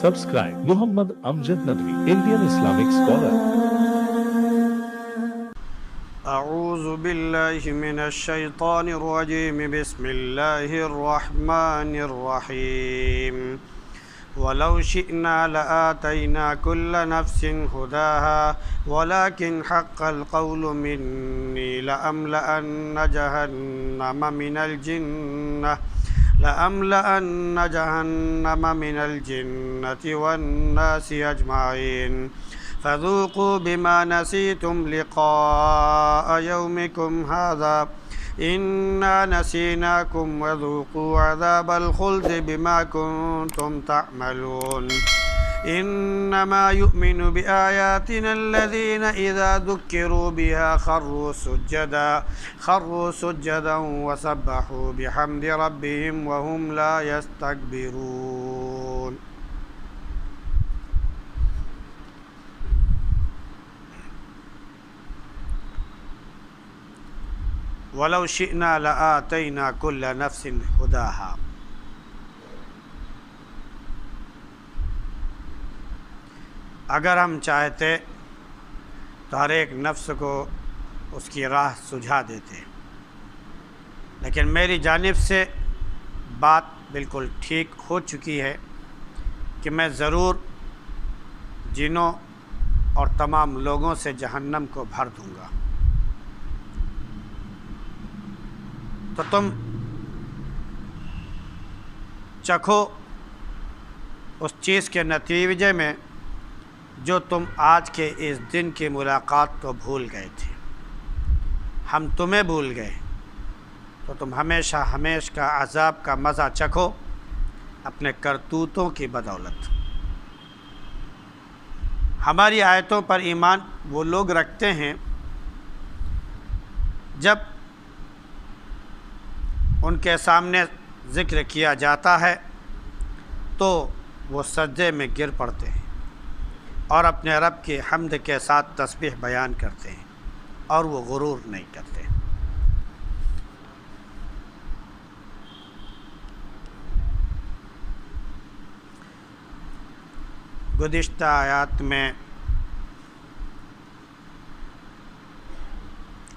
Subscribe Muhammad Amjad Nadwi, Indian Islamic scholar. أعوذ بالله من الشيطان الرجيم بسم الله الرحمن الرحيم ولو شئنا لآتينا كل نفس هداها ولكن حق القول مني لأملأن جهنم من الجنة والناس أجمعين فذوقوا بما نسيتم لقاء يومكم هذا إنا نسيناكم وذوقوا عذاب الخلد بما كنتم تعملون إنما يؤمن بآياتنا الذين إذا ذكروا بها خروا سجدا وسبحوا بحمد ربهم وهم لا يستكبرون. وَلَوْ شِئْنَا لَآتَيْنَا كُلَّ نَفْسٍ هُدَاهَا. اگر ہم چاہتے تو ہر ایک نفس کو اس کی راہ سجھا دیتے، لیکن میری جانب سے بات بالکل ٹھیک ہو چکی ہے کہ میں ضرور جنوں اور تمام لوگوں سے جہنم کو بھر دوں گا. تو تم چکھو اس چیز کے نتیجے میں جو تم آج کے اس دن کی ملاقات کو بھول گئے تھے. ہم تمہیں بھول گئے تو تم ہمیشہ کا عذاب کا مزہ چکھو اپنے کرتوتوں کی بدولت. ہماری آیتوں پر ایمان وہ لوگ رکھتے ہیں جب ان کے سامنے ذکر کیا جاتا ہے تو وہ سجدے میں گر پڑتے ہیں اور اپنے رب کی حمد کے ساتھ تسبیح بیان کرتے ہیں اور وہ غرور نہیں کرتے. گزشتہ آیات میں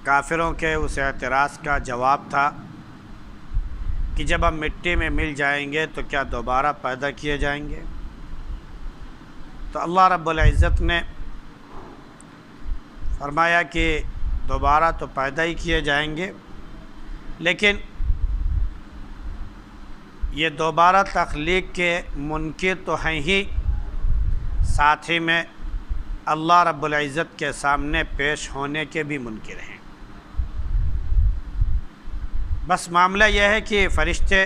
کافروں کے اس اعتراض کا جواب تھا کہ جب ہم مٹی میں مل جائیں گے تو کیا دوبارہ پیدا کیے جائیں گے؟ تو اللہ رب العزت نے فرمایا کہ دوبارہ تو پیدا ہی کیے جائیں گے، لیکن یہ دوبارہ تخلیق کے منکر تو ہیں ہی، ساتھ ہی میں اللہ رب العزت کے سامنے پیش ہونے کے بھی منکر ہیں. بس معاملہ یہ ہے کہ فرشتے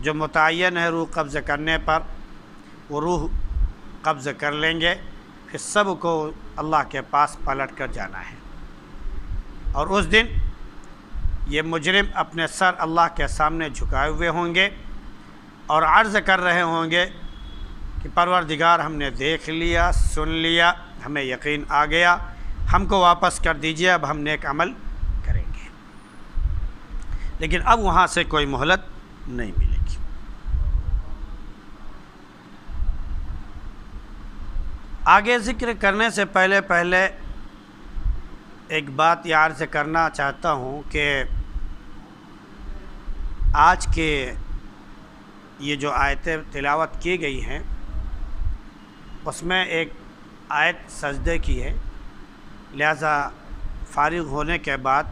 جو متعین ہے روح قبض کرنے پر وہ روح قبض کر لیں گے، پھر سب کو اللہ کے پاس پلٹ کر جانا ہے. اور اس دن یہ مجرم اپنے سر اللہ کے سامنے جھکائے ہوئے ہوں گے اور عرض کر رہے ہوں گے کہ پروردگار ہم نے دیکھ لیا، سن لیا، ہمیں یقین آ گیا، ہم کو واپس کر دیجئے، اب ہم نیک عمل کریں گے. لیکن اب وہاں سے کوئی مہلت نہیں ملے گی. آگے ذکر کرنے سے پہلے ایک بات یہ عرض کرنا چاہتا ہوں کہ آج کے یہ جو آیتیں تلاوت کی گئی ہیں اس میں ایک آیت سجدے کی ہے، لہذا فارغ ہونے کے بعد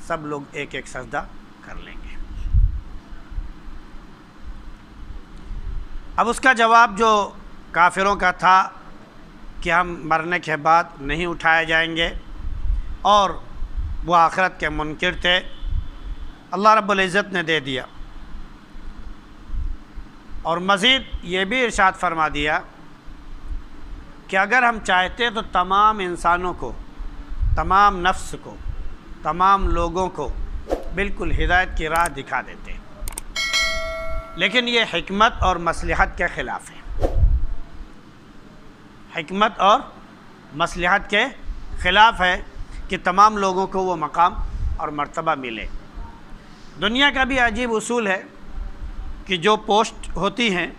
سب لوگ ایک ایک سجدہ کر لیں گے. اب اس کا جواب جو کافروں کا تھا کہ ہم مرنے کے بعد نہیں اٹھائے جائیں گے اور وہ آخرت کے منکر تھے، اللہ رب العزت نے دے دیا. اور مزید یہ بھی ارشاد فرما دیا کہ اگر ہم چاہتے تو تمام انسانوں کو، تمام نفس کو، تمام لوگوں کو بالکل ہدایت کی راہ دکھا دیتے، لیکن یہ حکمت اور مصلحت کے خلاف ہے. حکمت اور مصلحت کے خلاف ہے کہ تمام لوگوں کو وہ مقام اور مرتبہ ملے. دنیا کا بھی عجیب اصول ہے کہ جو پوسٹ ہوتی ہیں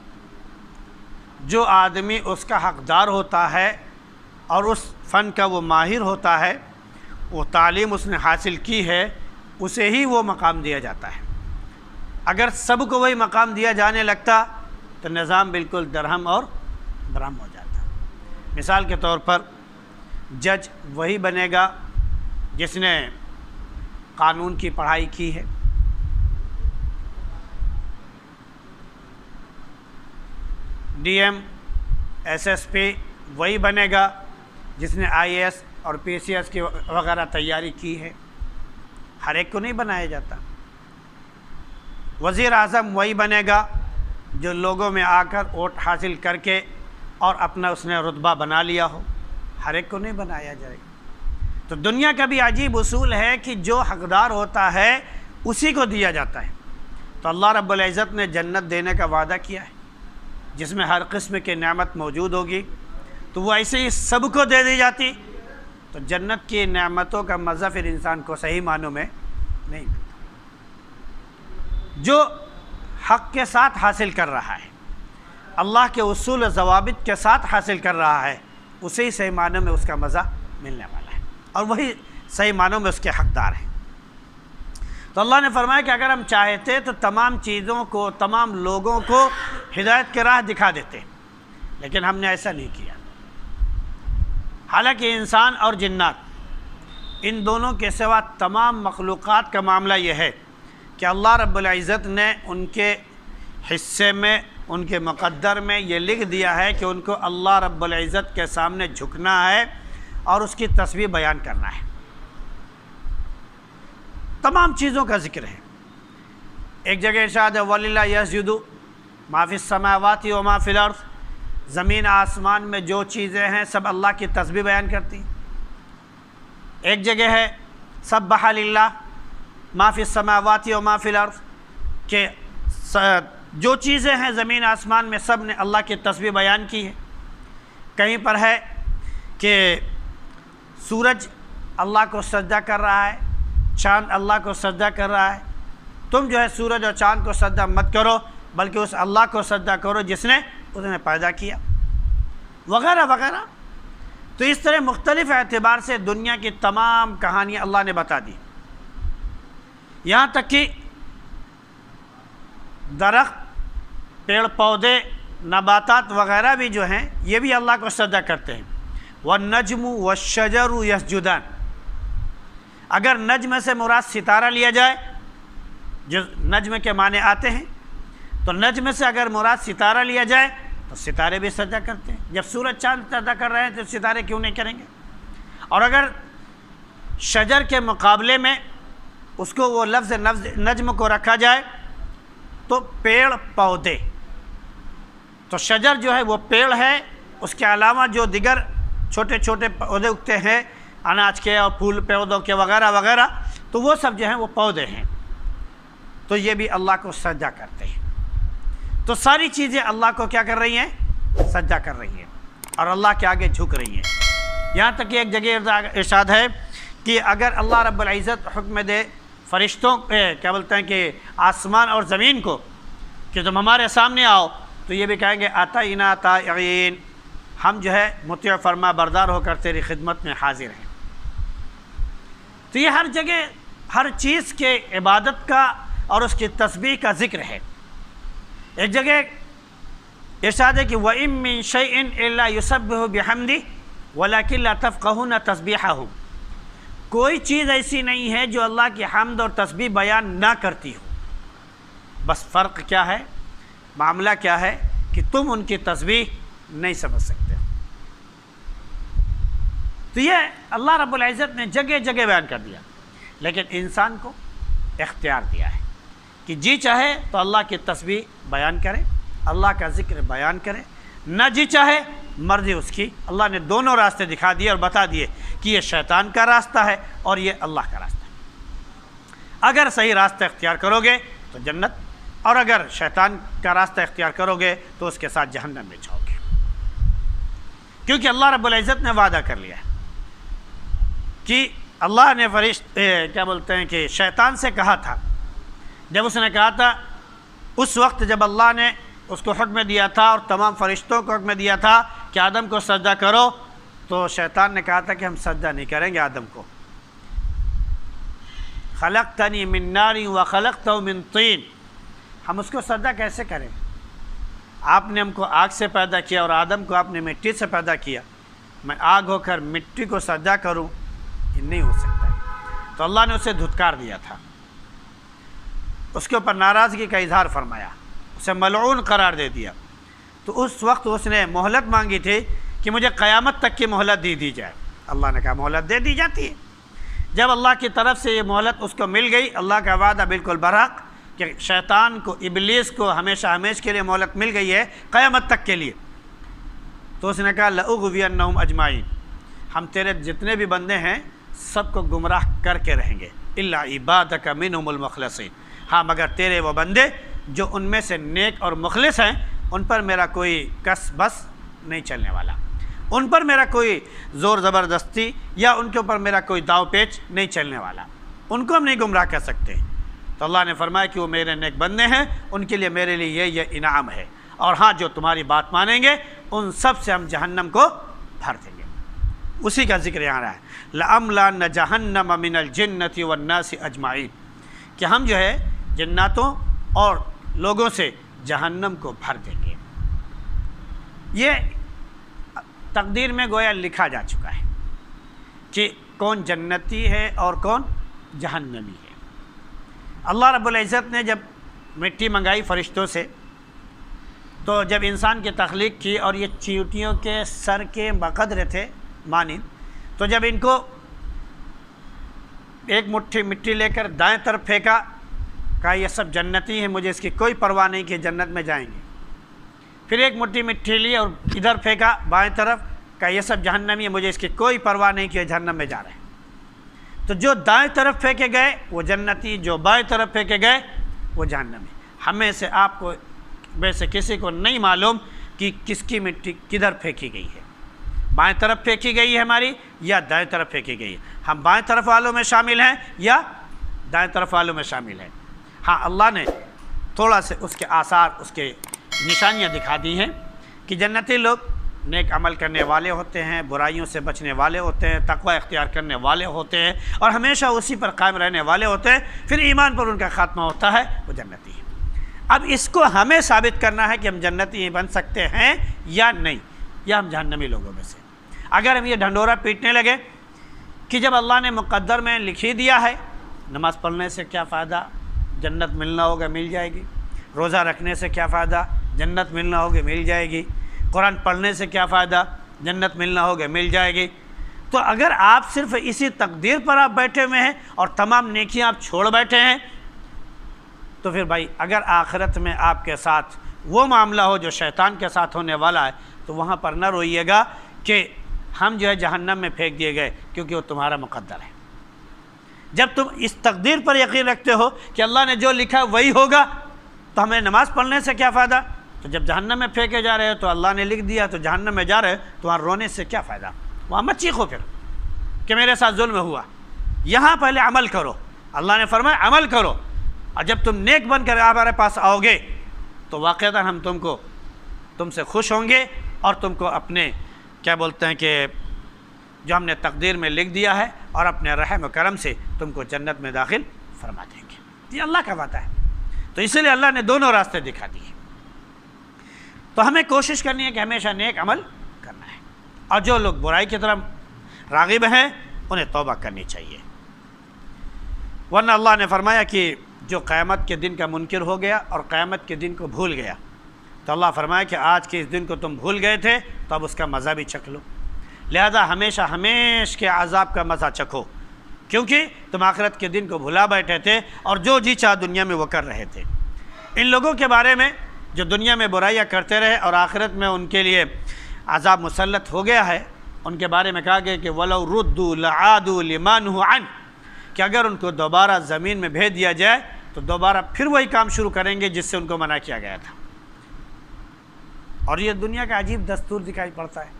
جو آدمی اس کا حقدار ہوتا ہے اور اس فن کا وہ ماہر ہوتا ہے، وہ تعلیم اس نے حاصل کی ہے، اسے ہی وہ مقام دیا جاتا ہے۔ اگر سب کو وہی مقام دیا جانے لگتا تو نظام بالکل درہم اور برہم ہو جاتا۔ مثال کے طور پر جج وہی بنے گا جس نے قانون کی پڑھائی کی ہے، D M S S P وہی بنے گا جس نے آئی اے ایس اور پی سی ایس کی وغیرہ تیاری کی ہے۔ ہر ایک کو نہیں بنایا جاتا۔ وزیر اعظم وہی بنے گا جو لوگوں میں آ کر ووٹ حاصل کر کے اور اپنا اس نے رتبہ بنا لیا ہو، ہر ایک کو نہیں بنایا جائے گا۔ تو دنیا کا بھی عجیب اصول ہے کہ جو حقدار ہوتا ہے اسی کو دیا جاتا ہے۔ تو اللہ رب العزت نے جنت دینے کا وعدہ کیا ہے جس میں ہر قسم کی نعمت موجود ہوگی، تو وہ ایسے ہی سب کو دے دی جاتی تو جنت کی نعمتوں کا مزہ پھر انسان کو صحیح معنوں میں نہیں ملتا۔ جو حق کے ساتھ حاصل کر رہا ہے، اللہ کے اصول و ضوابط کے ساتھ حاصل کر رہا ہے، اسے ہی صحیح معنوں میں اس کا مزہ ملنے والا ہے اور وہی صحیح معنوں میں اس کے حقدار ہیں۔ تو اللہ نے فرمایا کہ اگر ہم چاہتے تو تمام چیزوں کو، تمام لوگوں کو ہدایت کی راہ دکھا دیتے، لیکن ہم نے ایسا نہیں کیا۔ حالانکہ انسان اور جنات، ان دونوں کے سوا تمام مخلوقات کا معاملہ یہ ہے کہ اللہ رب العزت نے ان کے حصے میں، ان کے مقدر میں یہ لکھ دیا ہے کہ ان کو اللہ رب العزت کے سامنے جھکنا ہے اور اس کی تسبیح بیان کرنا ہے۔ تمام چیزوں کا ذکر ہے۔ ایک جگہ ارشاد ہے وَلِلَّهِ يَسْجُدُ مَا فِي السَّمَاوَاتِ وَمَا فِي الْأَرْضِ، زمین آسمان میں جو چیزیں ہیں سب اللہ کی تسبیح بیان کرتی ہیں۔ ایک جگہ ہے سَبَّحَ لِلَّهِ مَا فِي السَّمَاوَاتِ وَمَا فِي الْأَرْضِ، کہ جو چیزیں ہیں زمین آسمان میں سب نے اللہ کی تسبیح بیان کی ہے۔ کہیں پر ہے کہ سورج اللہ کو سجدہ کر رہا ہے، چاند اللہ کو سجدہ کر رہا ہے، تم جو ہے سورج اور چاند کو سجدہ مت کرو بلکہ اس اللہ کو سجدہ کرو جس نے انہیں پیدا کیا، وغیرہ وغیرہ۔ تو اس طرح مختلف اعتبار سے دنیا کی تمام کہانیاں اللہ نے بتا دی، یہاں تک کہ درخت، پیڑ پودے، نباتات وغیرہ بھی جو ہیں یہ بھی اللہ کو سجدہ کرتے ہیں۔ وَالنَّجْمُ وَالشَّجَرُ يَسْجُدَانِ، اگر نجم سے مراد ستارہ لیا جائے، جو نجم کے معنی آتے ہیں، تو نجم سے اگر مراد ستارہ لیا جائے تو ستارے بھی سجدہ کرتے ہیں۔ جب سورج چاند سجدہ کر رہے ہیں تو ستارے کیوں نہیں کریں گے؟ اور اگر شجر کے مقابلے میں اس کو وہ لفظ نجم کو رکھا جائے تو پیڑ پودے، تو شجر جو ہے وہ پیڑ ہے، اس کے علاوہ جو دیگر چھوٹے چھوٹے پودے اگتے ہیں اناج کے اور پھول پودوں کے وغیرہ وغیرہ، تو وہ سب جو ہیں وہ پودے ہیں، تو یہ بھی اللہ کو سجدہ کرتے ہیں۔ تو ساری چیزیں اللہ کو کیا کر رہی ہیں؟ سجدہ کر رہی ہیں اور اللہ کے آگے جھک رہی ہیں۔ یہاں تک کہ ایک جگہ ارشاد ہے کہ اگر اللہ رب العزت حکم دے فرشتوں کیا بولتے ہیں کہ آسمان اور زمین کو کہ تم ہمارے سامنے آؤ، تو یہ بھی کہیں گے آتینا طائعین، ہم جو ہے مطیع فرما بردار ہو کر تیری خدمت میں حاضر ہیں۔ تو یہ ہر جگہ ہر چیز کے عبادت کا اور اس کی تسبیح کا ذکر ہے۔ ایک جگہ ارشاد ہے کہ وَإِن مِّن شَيْءٍ إِلَّا يُسَبِّحُ بِحَمْدِهِ وَلَكِن لَّا تَفْقَهُونَ تَسْبِيحَهُمْ، کوئی چیز ایسی نہیں ہے جو اللہ کی حمد اور تسبیح بیان نہ کرتی ہو، بس فرق کیا ہے، معاملہ کیا ہے کہ تم ان کی تسبیح نہیں سمجھ سکتے۔ تو یہ اللہ رب العزت نے جگہ جگہ بیان کر دیا، لیکن انسان کو اختیار دیا ہے کہ جی چاہے تو اللہ کی تسبیح بیان کرے، اللہ کا ذکر بیان کرے، نہ جی چاہے مرضی اس کی۔ اللہ نے دونوں راستے دکھا دیے اور بتا دیے کہ یہ شیطان کا راستہ ہے اور یہ اللہ کا راستہ ہے۔ اگر صحیح راستہ اختیار کرو گے تو جنت، اور اگر شیطان کا راستہ اختیار کرو گے تو اس کے ساتھ جہنم میں جاؤ گے، کیونکہ اللہ رب العزت نے وعدہ کر لیا ہے کہ اللہ نے کیا بولتے ہیں کہ شیطان سے کہا تھا، جب اس نے کہا تھا اس وقت جب اللہ نے اس کو حکم دیا تھا اور تمام فرشتوں کو حکم دیا تھا کہ آدم کو سجدہ کرو، تو شیطان نے کہا تھا کہ ہم سجدہ نہیں کریں گے آدم کو۔ خلقتنی من نار وخلقتہ من طین، ہم اس کو سجدہ کیسے کریں؟ آپ نے ہم کو آگ سے پیدا کیا اور آدم کو آپ نے مٹی سے پیدا کیا، میں آگ ہو کر مٹی کو سجدہ کروں؟ یہ نہیں ہو سکتا ہے۔ تو اللہ نے اسے دھتکار دیا تھا، اس کے اوپر ناراضگی کا اظہار فرمایا، اسے ملعون قرار دے دیا۔ تو اس وقت اس نے مہلت مانگی تھی کہ مجھے قیامت تک کی مہلت دی جائے۔ اللہ نے کہا مہلت دے دی جاتی ہے۔ جب اللہ کی طرف سے یہ مہلت اس کو مل گئی، اللہ کا وعدہ بالکل برحق کہ شیطان کو، ابلیس کو ہمیشہ ہمیشہ کے لیے مہلت مل گئی ہے قیامت تک کے لیے، تو اس نے کہا لأغوینہم اجمعین، ہم تیرے جتنے بھی بندے ہیں سب کو گمراہ کر کے رہیں گے، الا عبادک منہم المخلصین، ہاں مگر تیرے وہ بندے جو ان میں سے نیک اور مخلص ہیں، ان پر میرا کوئی کس بس نہیں چلنے والا، ان پر میرا کوئی زور زبردستی یا ان کے اوپر میرا کوئی داؤ پیچ نہیں چلنے والا، ان کو ہم نہیں گمراہ کر سکتے۔ تو اللہ نے فرمایا کہ وہ میرے نیک بندے ہیں، ان کے لیے میرے لیے یہ انعام ہے، اور ہاں جو تمہاری بات مانیں گے ان سب سے ہم جہنم کو بھر دیں گے۔ اسی کا ذکر یہاں رہا ہے لَأَمْلَأَنَّ جَهَنَّمَ مِنَ الْجِنَّةِ وَالنَّاسِ أَجْمَعِينَ، کہ ہم جو ہے جناتوں اور لوگوں سے جہنم کو بھر دیں گے۔ یہ تقدیر میں گویا لکھا جا چکا ہے کہ کون جنتی ہے اور کون جہنمی ہے۔ اللہ رب العزت نے جب مٹی منگائی فرشتوں سے، تو جب انسان کی تخلیق کی اور یہ چیونٹیوں کے سر کے بقدر تھے مانند، تو جب ان کو ایک مٹھی مٹی لے کر دائیں طرف پھینکا، کہا یہ سب جنتی ہیں، مجھے اس کی کوئی پرواہ نہیں کہ جنت میں جائیں گے۔ پھر ایک مٹھی مٹی لی اور ادھر پھینکا بائیں طرف، کہا یہ سب جہنمی ہے، مجھے اس کی کوئی پرواہ نہیں کہ جہنم میں جا رہے ہیں۔ تو جو دائیں طرف پھینکے گئے وہ جنتی، جو بائیں طرف پھینکے گئے وہ جہنمی۔ ہمیں سے آپ کو میں سے کسی کو نہیں معلوم کہ کس کی مٹی کدھر پھینکی گئی ہے، بائیں طرف پھینکی گئی ہے ہماری یا دائیں طرف پھینکی گئی ہے۔ ہم بائیں طرف والوں میں شامل ہیں یا دائیں طرف والوں میں شامل ہیں۔ ہاں اللہ نے تھوڑا سے اس کے آثار، اس کے نشانیاں دکھا دی ہیں کہ جنتی لوگ نیک عمل کرنے والے ہوتے ہیں، برائیوں سے بچنے والے ہوتے ہیں، تقوی اختیار کرنے والے ہوتے ہیں اور ہمیشہ اسی پر قائم رہنے والے ہوتے ہیں، پھر ایمان پر ان کا خاتمہ ہوتا ہے، وہ جنتی ہے۔ اب اس کو ہمیں ثابت کرنا ہے کہ ہم جنتی بن سکتے ہیں یا نہیں، یا ہم جہنمی لوگوں میں سے۔ اگر ہم یہ ڈھنڈورا پیٹنے لگے کہ جب اللہ نے مقدر میں لکھ ہی دیا ہے، نماز پڑھنے سے کیا فائدہ، جنت ملنا ہوگا مل جائے گی، روزہ رکھنے سے کیا فائدہ، جنت ملنا ہوگا مل جائے گی، قرآن پڑھنے سے کیا فائدہ، جنت ملنا ہوگا مل جائے گی۔ تو اگر آپ صرف اسی تقدیر پر آپ بیٹھے ہوئے ہیں اور تمام نیکیاں آپ چھوڑ بیٹھے ہیں، تو پھر بھائی اگر آخرت میں آپ کے ساتھ وہ معاملہ ہو جو شیطان کے ساتھ ہونے والا ہے، تو وہاں پر نہ روئیے گا کہ ہم جو ہے جہنم میں پھینک دیے گئے، کیونکہ وہ تمہارا مقدر ہے۔ جب تم اس تقدیر پر یقین رکھتے ہو کہ اللہ نے جو لکھا وہی ہوگا، تو ہمیں نماز پڑھنے سے کیا فائدہ؟ تو جب جہنم میں پھینکے جا رہے ہو تو اللہ نے لکھ دیا، تو جہنم میں جا رہے ہو تو وہاں رونے سے کیا فائدہ؟ وہاں مت چیخو پھر کہ میرے ساتھ ظلم ہوا۔ یہاں پہلے عمل کرو، اللہ نے فرمایا عمل کرو، اور جب تم نیک بن کر ہمارے پاس آؤ گے تو واقعتاً ہم تم سے خوش ہوں گے اور تم کو اپنے کیا بولتے ہیں کہ جو ہم نے تقدیر میں لکھ دیا ہے اور اپنے رحم و کرم سے تم کو جنت میں داخل فرما دیں گے۔ یہ اللہ کا وعدہ ہے۔ تو اسی لیے اللہ نے دونوں راستے دکھا دیے۔ تو ہمیں کوشش کرنی ہے کہ ہمیشہ نیک عمل کرنا ہے، اور جو لوگ برائی کی طرف راغب ہیں انہیں توبہ کرنی چاہیے، ورنہ اللہ نے فرمایا کہ جو قیامت کے دن کا منکر ہو گیا اور قیامت کے دن کو بھول گیا، تو اللہ فرمایا کہ آج کے اس دن کو تم بھول گئے تھے تو اب اس کا مزہ بھی چکھ لو، لہذا ہمیشہ کے عذاب کا مزہ چکھو، کیونکہ تم آخرت کے دن کو بھلا بیٹھے تھے اور جو جی چاہ دنیا میں وہ کر رہے تھے۔ ان لوگوں کے بارے میں جو دنیا میں برائیاں کرتے رہے اور آخرت میں ان کے لیے عذاب مسلط ہو گیا ہے، ان کے بارے میں کہا گیا کہ وَلَوْ رُدُّوا لَعَادُوا لِمَا نُهُوا عَنْهُ، کہ اگر ان کو دوبارہ زمین میں بھیج دیا جائے تو دوبارہ پھر وہی کام شروع کریں گے جس سے ان کو منع کیا گیا تھا۔ اور یہ دنیا کا عجیب دستور دکھائی پڑتا ہے،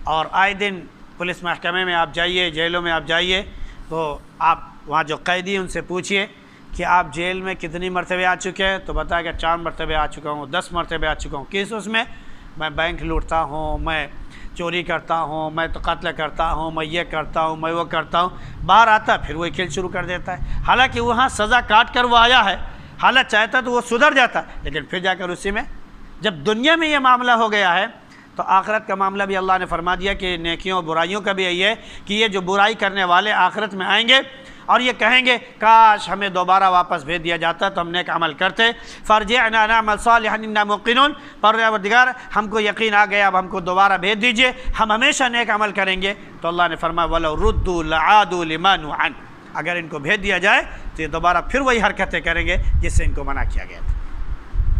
اور آئے دن پولیس محکمے میں آپ جائیے، جیلوں میں آپ جائیے، تو آپ وہاں جو قیدی ان سے پوچھئے کہ آپ جیل میں کتنی مرتبہ آ چکے ہیں، تو بتایا کہ 4 مرتبہ آ چکا ہوں، 10 مرتبہ آ چکا ہوں۔ کس اس میں بینک لوٹتا ہوں، میں چوری کرتا ہوں، میں تو قتل کرتا ہوں، میں یہ کرتا ہوں، میں وہ کرتا ہوں۔ باہر آتا پھر وہی کھیل شروع کر دیتا ہے، حالانکہ وہاں سزا کاٹ کر وہ آیا ہے، حالت چاہتا تو وہ سدھر جاتا، لیکن پھر جا کر اسی میں جب دنیا میں یہ معاملہ ہو گیا ہے تو آخرت کا معاملہ بھی اللہ نے فرما دیا کہ نیکیوں اور برائیوں کا بھی یہی ہے کہ یہ جو برائی کرنے والے آخرت میں آئیں گے اور یہ کہیں گے کاش ہمیں دوبارہ واپس بھیج دیا جاتا تو ہم نیک عمل کرتے، فرجعنا نعمل صالحا انا موقنون، پروردگار ہم کو یقین آ گیا، اب ہم کو دوبارہ بھیج دیجئے، ہم ہمیشہ نیک عمل کریں گے۔ تو اللہ نے فرمایا وَلَوْ رُدُّوا لَعَادُوا لِمَا نُهُوا عَنْهُ، اگر ان کو بھیج دیا جائے تو یہ دوبارہ پھر وہی حرکتیں کریں گے جس سے ان کو منع کیا گیا تھا،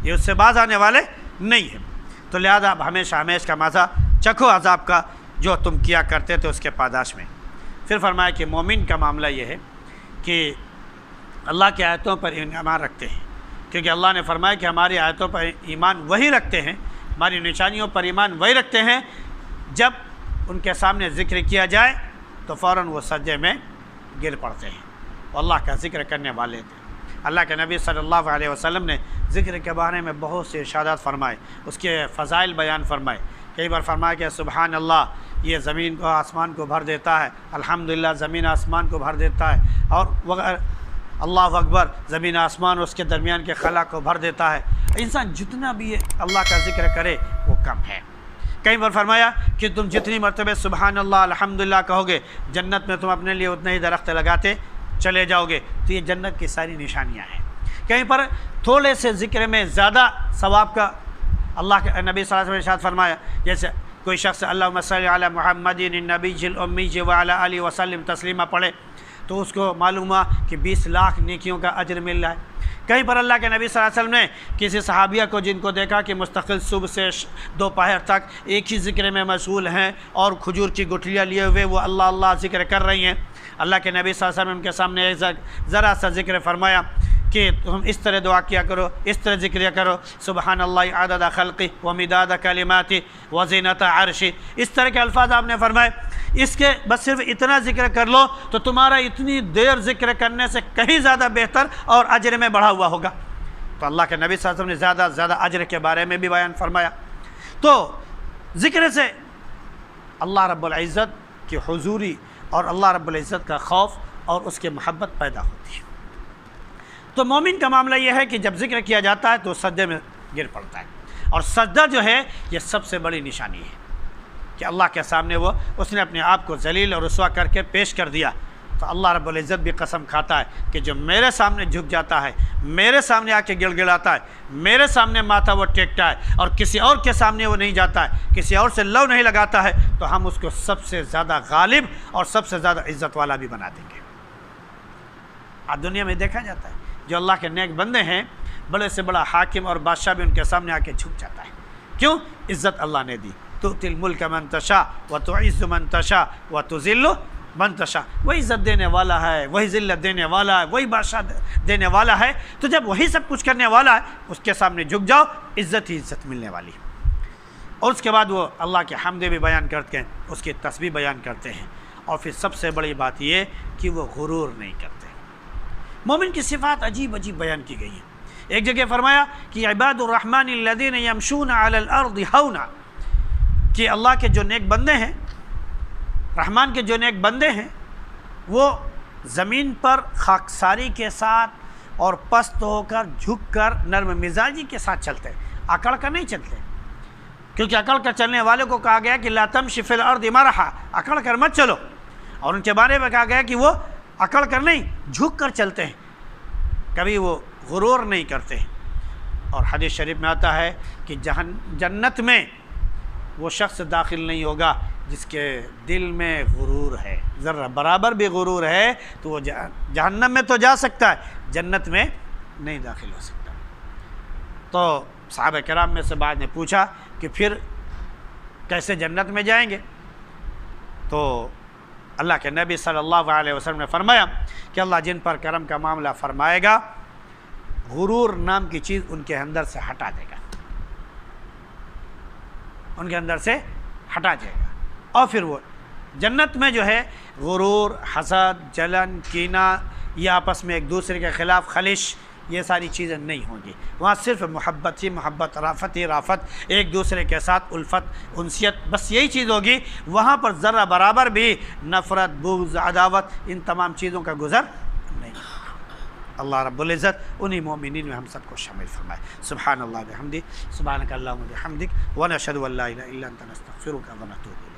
یہ اس سے باز آنے والے نہیں ہیں۔ تو لہذا اب ہمیشہ کا مزہ چکھو عذاب کا جو تم کیا کرتے تھے اس کے پاداش میں۔ پھر فرمایا کہ مومن کا معاملہ یہ ہے کہ اللہ کی آیتوں پر ایمان رکھتے ہیں، کیونکہ اللہ نے فرمایا کہ ہماری آیتوں پر ایمان وہی رکھتے ہیں، ہماری نشانیوں پر ایمان وہی رکھتے ہیں جب ان کے سامنے ذکر کیا جائے تو فوراً وہ سجدے میں گر پڑتے ہیں، اور اللہ کا ذکر کرنے والے تھے۔ اللہ کے نبی صلی اللہ علیہ وسلم نے ذکر کے بارے میں بہت سے ارشادات فرمائے، اس کے فضائل بیان فرمائے۔ کئی بار فرمایا کہ سبحان اللہ یہ زمین کو آسمان کو بھر دیتا ہے، الحمدللہ زمین آسمان کو بھر دیتا ہے، اور اللہ اکبر زمین آسمان اس کے درمیان کے خلا کو بھر دیتا ہے۔ انسان جتنا بھی اللہ کا ذکر کرے وہ کم ہے۔ کئی بار فرمایا کہ تم جتنی مرتبہ سبحان اللہ الحمدللہ کہو گے جنت میں تم اپنے لیے اتنے ہی درخت لگاتے چلے جاؤ گے، تو یہ جنت کی ساری نشانیاں ہیں۔ کہیں پر تھوڑے سے ذکر میں زیادہ ثواب کا اللہ کے نبی صلی اللہ علیہ وسلم نے ارشاد فرمایا، جیسے کوئی شخص اللہم صلی علی محمد النبی الامی وعلی آلہ وسلم تسلیمہ پڑھے تو اس کو معلوم ہوا کہ 20 لاکھ نیکیوں کا اجر مل رہا ہے۔ کہیں پر اللہ کے نبی صلی اللہ علیہ وسلم نے کسی صحابیہ کو جن کو دیکھا کہ مستقل صبح سے دوپہر تک ایک ہی ذکر میں مشغول ہیں اور کھجور کی گٹھلیاں لیے ہوئے وہ اللہ اللہ ذکر کر رہی ہیں، اللہ کے نبی صلی اللہ علیہ وسلم کے سامنے ذرا سا ذکر فرمایا کہ تم اس طرح دعا کیا کرو، اس طرح ذکر کرو، سبحان اللہ عدد خلقی ومداد کلماتی وزینت عرشی، اس طرح کے الفاظ آپ نے فرمائے۔ اس کے بس صرف اتنا ذکر کر لو تو تمہارا اتنی دیر ذکر کرنے سے کہیں زیادہ بہتر اور اجر میں بڑھا ہوا ہوگا۔ تو اللہ کے نبی صلی اللہ علیہ وسلم نے زیادہ زیادہ اجر کے بارے میں بھی بیان فرمایا۔ تو ذکر سے اللہ رب العزت کی حضوری اور اللہ رب العزت کا خوف اور اس کی محبت پیدا ہوتی ہے۔ تو مومن کا معاملہ یہ ہے کہ جب ذکر کیا جاتا ہے تو سجدے میں گر پڑتا ہے، اور سجدہ جو ہے یہ سب سے بڑی نشانی ہے کہ اللہ کے سامنے اس نے اپنے آپ کو ذلیل اور رسوا کر کے پیش کر دیا۔ تو اللہ رب العزت بھی قسم کھاتا ہے کہ جو میرے سامنے جھک جاتا ہے، میرے سامنے آ کے گڑ گڑاتا ہے، میرے سامنے ماتھا وہ ٹیکتا ہے اور کسی اور کے سامنے وہ نہیں جاتا ہے، کسی اور سے لو نہیں لگاتا ہے، تو ہم اس کو سب سے زیادہ غالب اور سب سے زیادہ عزت والا بھی بنا دیں گے۔ آج دنیا میں دیکھا جاتا ہے جو اللہ کے نیک بندے ہیں، بڑے سے بڑا حاکم اور بادشاہ بھی ان کے سامنے آ کے جھک جاتا ہے۔ کیوں؟ عزت اللہ نے دی، تؤتی الملک من تشاء وتعز من تشاء وتذل من تشاء، وہی عزت دینے والا ہے، وہی ذلت دینے والا ہے، وہی بادشاہ دینے والا ہے۔ تو جب وہی سب کچھ کرنے والا ہے اس کے سامنے جھک جاؤ، عزت ہی عزت ملنے والی۔ اور اس کے بعد وہ اللہ کے حمدیں بھی بیان کرتے ہیں، اس کی تسبیح بیان کرتے ہیں، اور پھر سب سے بڑی بات یہ کہ وہ غرور نہیں کرتے۔ مومن کی صفات عجیب عجیب بیان کی گئی ہیں۔ ایک جگہ فرمایا کہ عباد الرحمن الذین یمشون علی الارض ہونا، کہ اللہ کے جو نیک بندے ہیں، رحمان کے جو نیک بندے ہیں، وہ زمین پر خاکساری کے ساتھ اور پست ہو کر جھک کر نرم مزاجی کے ساتھ چلتے ہیں، اکڑ کر نہیں چلتے، کیونکہ اکڑ کر چلنے والے کو کہا گیا کہ لا تمشی فی الارض مرحا، اکڑ کر مت چلو، اور ان کے بارے میں کہا گیا کہ وہ اکڑ کر نہیں جھک کر چلتے ہیں، کبھی وہ غرور نہیں کرتے ہیں۔ اور حدیث شریف میں آتا ہے کہ جنت میں وہ شخص داخل نہیں ہوگا جس کے دل میں غرور ہے، ذرا برابر بھی غرور ہے تو وہ جہنم میں تو جا سکتا ہے، جنت میں نہیں داخل ہو سکتا۔ تو صحابہ کرام میں سے بعض نے پوچھا کہ پھر کیسے جنت میں جائیں گے؟ تو اللہ کے نبی صلی اللہ علیہ وسلم نے فرمایا کہ اللہ جن پر کرم کا معاملہ فرمائے گا، غرور نام کی چیز ان کے اندر سے ہٹا دے گا، ان کے اندر سے ہٹا جائے گا، اور پھر وہ جنت میں جو ہے غرور، حسد، جلن، کینہ، یا آپس میں ایک دوسرے کے خلاف خلش، یہ ساری چیزیں نہیں ہوں گی. وہاں صرف محبت ہی محبت، رافت ہی رافت، ایک دوسرے کے ساتھ الفت انسیت، بس یہی چیز ہوگی. وہاں پر ذرہ برابر بھی نفرت، بغض، عداوت، ان تمام چیزوں کا گزر نہیں. اللہ رب العزت انہی مومنین میں ہم سب کو شامل فرمائے. سبحان اللہ بحمدہ، سبحانک اللہم وبحمدک، ونشہد ان لا الہ الا انت نستغفرک ونتوب الیک.